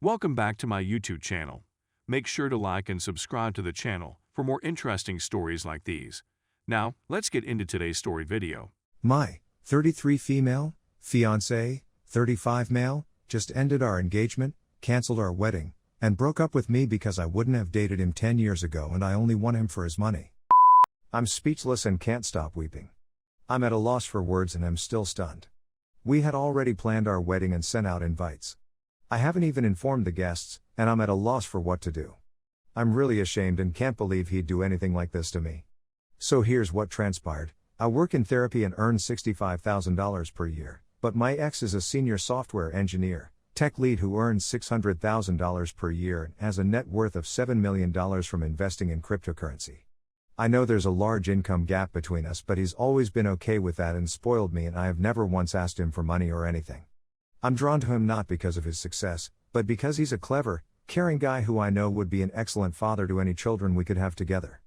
Welcome back to my YouTube channel. Make sure to like and subscribe to the channel for more interesting stories like these. Now, let's get into today's story video. My 33 female, fiance, 35 male, just ended our engagement, canceled our wedding, and broke up with me because I wouldn't have dated him 10 years ago and I only want him for his money. I'm speechless and can't stop weeping. I'm at a loss for words and am still stunned. We had already planned our wedding and sent out invites. I haven't even informed the guests, and I'm at a loss for what to do. I'm really ashamed and can't believe he'd do anything like this to me. So here's what transpired. I work in therapy and earn $65,000 per year, but my ex is a senior software engineer, tech lead who earns $600,000 per year and has a net worth of $7 million from investing in cryptocurrency. I know there's a large income gap between us, but he's always been okay with that and spoiled me, and I have never once asked him for money or anything. I'm drawn to him not because of his success, but because he's a clever, caring guy who I know would be an excellent father to any children we could have together.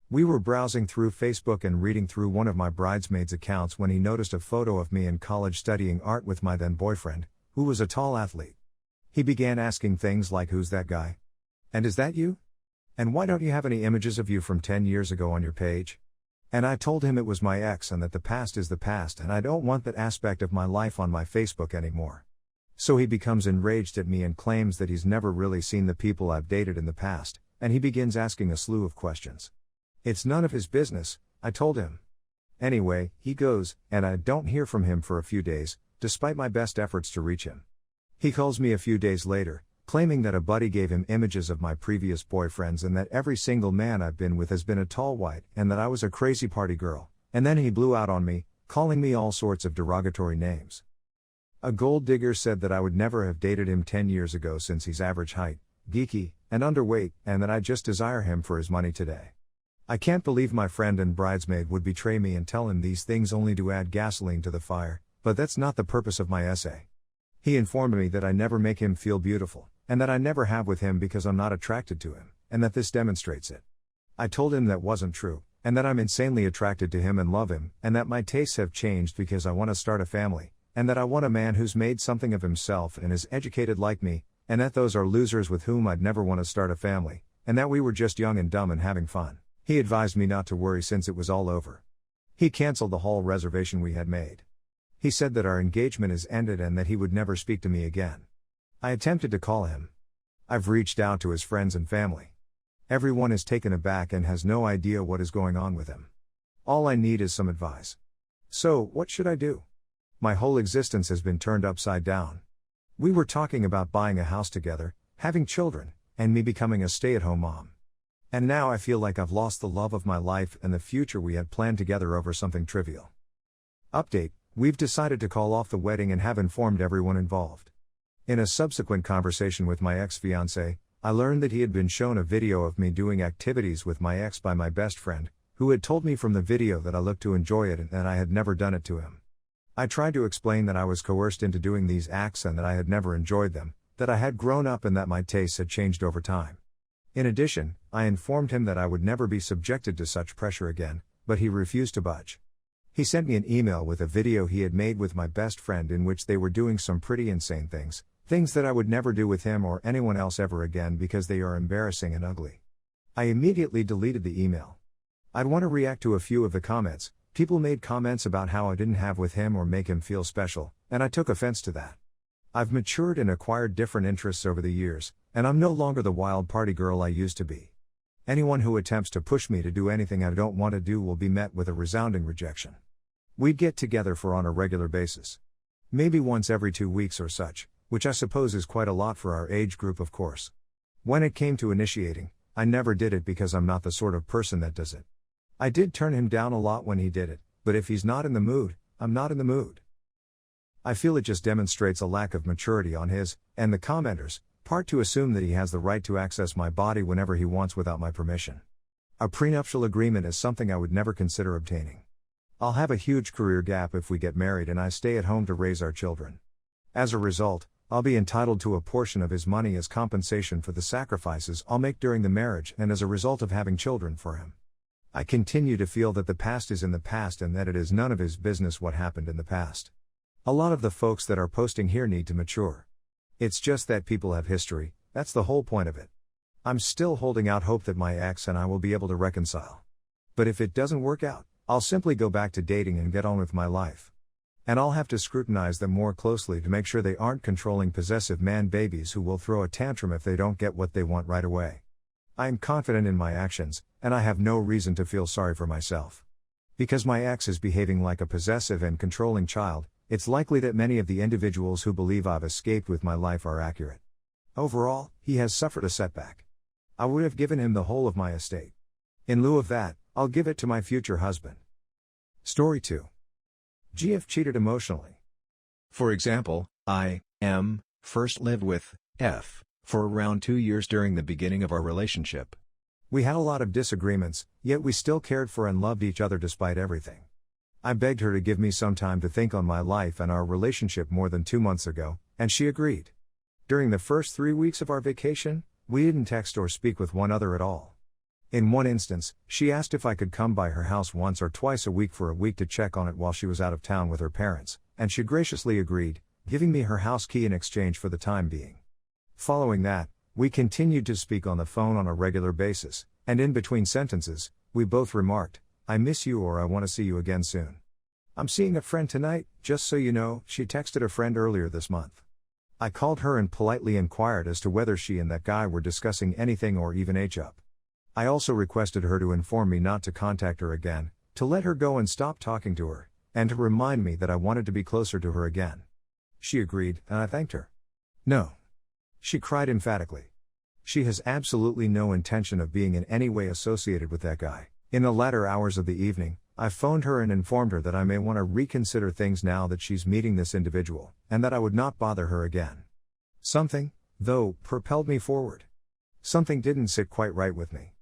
We were browsing through Facebook and reading through one of my bridesmaids' accounts when he noticed a photo of me in college studying art with my then boyfriend, who was a tall athlete. He began asking things like, "Who's that guy? And is that you? And why don't you have any images of you from 10 years ago on your page?" And I told him it was my ex and that the past is the past and I don't want that aspect of my life on my Facebook anymore. So he becomes enraged at me and claims that he's never really seen the people I've dated in the past, and he begins asking a slew of questions. It's none of his business, I told him. Anyway, he goes, and I don't hear from him for a few days, despite my best efforts to reach him. He calls me a few days later, claiming that a buddy gave him images of my previous boyfriends and that every single man I've been with has been a tall white, and that I was a crazy party girl, and then he blew out on me, calling me all sorts of derogatory names. A gold digger said that I would never have dated him 10 years ago since he's average height, geeky, and underweight, and that I just desire him for his money today. I can't believe my friend and bridesmaid would betray me and tell him these things only to add gasoline to the fire, but that's not the purpose of my essay. He informed me that I never make him feel beautiful, and that I never have with him because I'm not attracted to him, and that this demonstrates it. I told him that wasn't true, and that I'm insanely attracted to him and love him, and that my tastes have changed because I want to start a family, and that I want a man who's made something of himself and is educated like me, and that those are losers with whom I'd never want to start a family, and that we were just young and dumb and having fun. He advised me not to worry since it was all over. He canceled the whole reservation we had made. He said that our engagement is ended and that he would never speak to me again. I attempted to call him. I've reached out to his friends and family. Everyone is taken aback and has no idea what is going on with him. All I need is some advice. So, what should I do? My whole existence has been turned upside down. We were talking about buying a house together, having children, and me becoming a stay-at-home mom. And now I feel like I've lost the love of my life and the future we had planned together over something trivial. Update: we've decided to call off the wedding and have informed everyone involved. In a subsequent conversation with my ex-fiance, I learned that he had been shown a video of me doing activities with my ex by my best friend, who had told me from the video that I looked to enjoy it and that I had never done it to him. I tried to explain that I was coerced into doing these acts and that I had never enjoyed them, that I had grown up and that my tastes had changed over time. In addition, I informed him that I would never be subjected to such pressure again, but he refused to budge. He sent me an email with a video he had made with my best friend in which they were doing some pretty insane things that I would never do with him or anyone else ever again because they are embarrassing and ugly. I immediately deleted the email. I'd want to react to a few of the comments. People made comments about how I didn't have with him or make him feel special, and I took offense to that. I've matured and acquired different interests over the years, and I'm no longer the wild party girl I used to be. Anyone who attempts to push me to do anything I don't want to do will be met with a resounding rejection. We'd get together on a regular basis. Maybe once every 2 weeks or such, which I suppose is quite a lot for our age group, of course. When it came to initiating, I never did it because I'm not the sort of person that does it. I did turn him down a lot when he did it, but if he's not in the mood, I'm not in the mood. I feel it just demonstrates a lack of maturity on his, and the commenters, part to assume that he has the right to access my body whenever he wants without my permission. A prenuptial agreement is something I would never consider obtaining. I'll have a huge career gap if we get married and I stay at home to raise our children. As a result, I'll be entitled to a portion of his money as compensation for the sacrifices I'll make during the marriage and as a result of having children for him. I continue to feel that the past is in the past and that it is none of his business what happened in the past. A lot of the folks that are posting here need to mature. It's just that people have history, that's the whole point of it. I'm still holding out hope that my ex and I will be able to reconcile. But if it doesn't work out, I'll simply go back to dating and get on with my life. And I'll have to scrutinize them more closely to make sure they aren't controlling possessive man babies who will throw a tantrum if they don't get what they want right away. I am confident in my actions, and I have no reason to feel sorry for myself. Because my ex is behaving like a possessive and controlling child, it's likely that many of the individuals who believe I've escaped with my life are accurate. Overall, he has suffered a setback. I would have given him the whole of my estate. In lieu of that, I'll give it to my future husband. Story 2. GF cheated emotionally. For example, I, M, first lived with F for around 2 years during the beginning of our relationship. We had a lot of disagreements, yet we still cared for and loved each other despite everything. I begged her to give me some time to think on my life and our relationship more than 2 months ago, and she agreed. During the first 3 weeks of our vacation, we didn't text or speak with one another at all. In one instance, she asked if I could come by her house once or twice a week for a week to check on it while she was out of town with her parents, and she graciously agreed, giving me her house key in exchange for the time being. Following that, we continued to speak on the phone on a regular basis, and in between sentences, we both remarked, "I miss you" or "I want to see you again soon." "I'm seeing a friend tonight, just so you know," she texted a friend earlier this month. I called her and politely inquired as to whether she and that guy were discussing anything or even up. I also requested her to inform me not to contact her again, to let her go and stop talking to her, and to remind me that I wanted to be closer to her again. She agreed, and I thanked her. "No," she cried emphatically. She has absolutely no intention of being in any way associated with that guy. In the latter hours of the evening, I phoned her and informed her that I may want to reconsider things now that she's meeting this individual, and that I would not bother her again. Something, though, propelled me forward. Something didn't sit quite right with me.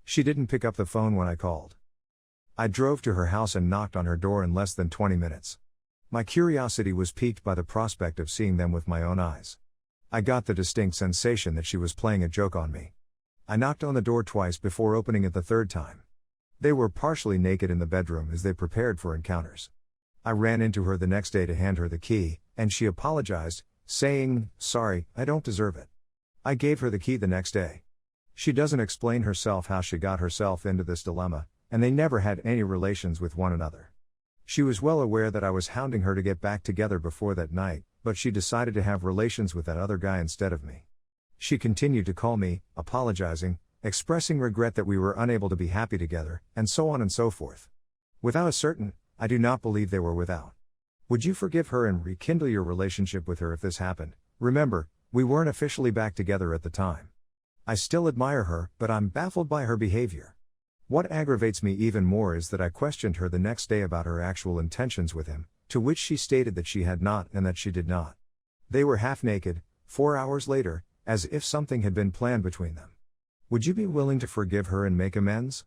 She didn't pick up the phone when I called. I drove to her house and knocked on her door in less than 20 minutes. My curiosity was piqued by the prospect of seeing them with my own eyes. I got the distinct sensation that she was playing a joke on me. I knocked on the door twice before opening it the third time. They were partially naked in the bedroom as they prepared for encounters. I ran into her the next day to hand her the key, and she apologized, saying, "Sorry, I don't deserve it." I gave her the key the next day. She doesn't explain herself how she got herself into this dilemma, and they never had any relations with one another. She was well aware that I was hounding her to get back together before that night, but she decided to have relations with that other guy instead of me. She continued to call me, apologizing, expressing regret that we were unable to be happy together, and so on and so forth. Without a certain, I do not believe they were without. Would you forgive her and rekindle your relationship with her if this happened? Remember, we weren't officially back together at the time. I still admire her, but I'm baffled by her behavior. What aggravates me even more is that I questioned her the next day about her actual intentions with him, to which she stated that she had not and that she did not. They were half naked, 4 hours later, as if something had been planned between them. Would you be willing to forgive her and make amends?